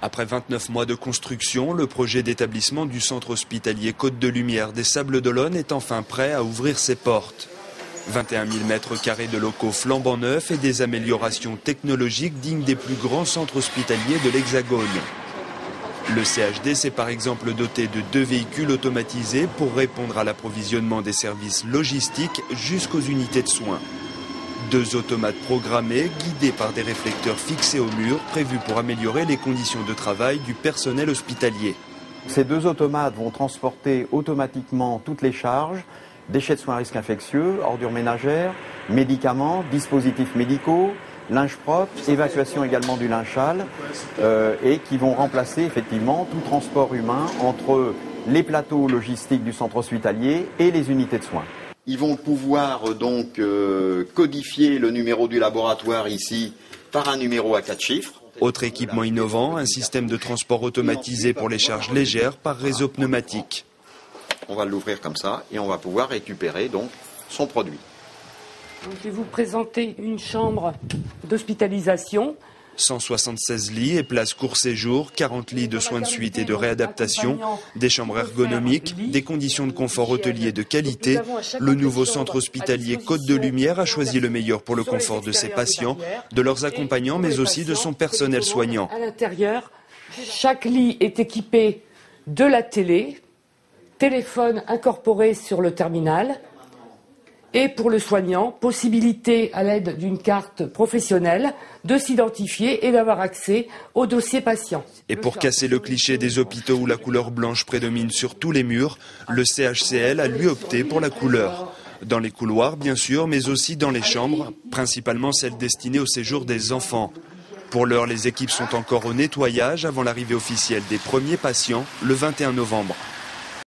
Après 29 mois de construction, le projet d'établissement du centre hospitalier Côte de Lumière des Sables-d'Olonne est enfin prêt à ouvrir ses portes. 21 000 m² de locaux flambant neufs et des améliorations technologiques dignes des plus grands centres hospitaliers de l'Hexagone. Le CHD s'est par exemple doté de 2 véhicules automatisés pour répondre à l'approvisionnement des services logistiques jusqu'aux unités de soins. 2 automates programmés, guidés par des réflecteurs fixés au mur, prévus pour améliorer les conditions de travail du personnel hospitalier. Ces 2 automates vont transporter automatiquement toutes les charges, déchets de soins à risque infectieux, ordures ménagères, médicaments, dispositifs médicaux, linge propre, évacuation également du linge sale, et qui vont remplacer effectivement tout transport humain entre les plateaux logistiques du centre hospitalier et les unités de soins. Ils vont pouvoir donc codifier le numéro du laboratoire ici par un numéro à 4 chiffres. Autre équipement innovant, un système de transport automatisé pour les charges légères par réseau pneumatique. On va l'ouvrir comme ça et on va pouvoir récupérer donc son produit. Donc, je vais vous présenter une chambre d'hospitalisation. 176 lits et places court séjour, 40 lits de soins de suite et de réadaptation, des chambres ergonomiques, des conditions de confort hôtelier de qualité. Le nouveau centre hospitalier Côte de Lumière a choisi le meilleur pour le confort de ses patients, de leurs accompagnants, mais aussi de son personnel soignant. À l'intérieur, chaque lit est équipé de la télé, téléphone incorporé sur le terminal. Et pour le soignant, possibilité à l'aide d'une carte professionnelle de s'identifier et d'avoir accès au dossier patient. Et pour casser le cliché des hôpitaux où la couleur blanche prédomine sur tous les murs, le CHCL a lui opté pour la couleur. Dans les couloirs bien sûr, mais aussi dans les chambres, principalement celles destinées au séjour des enfants. Pour l'heure, les équipes sont encore au nettoyage avant l'arrivée officielle des premiers patients le 21 novembre.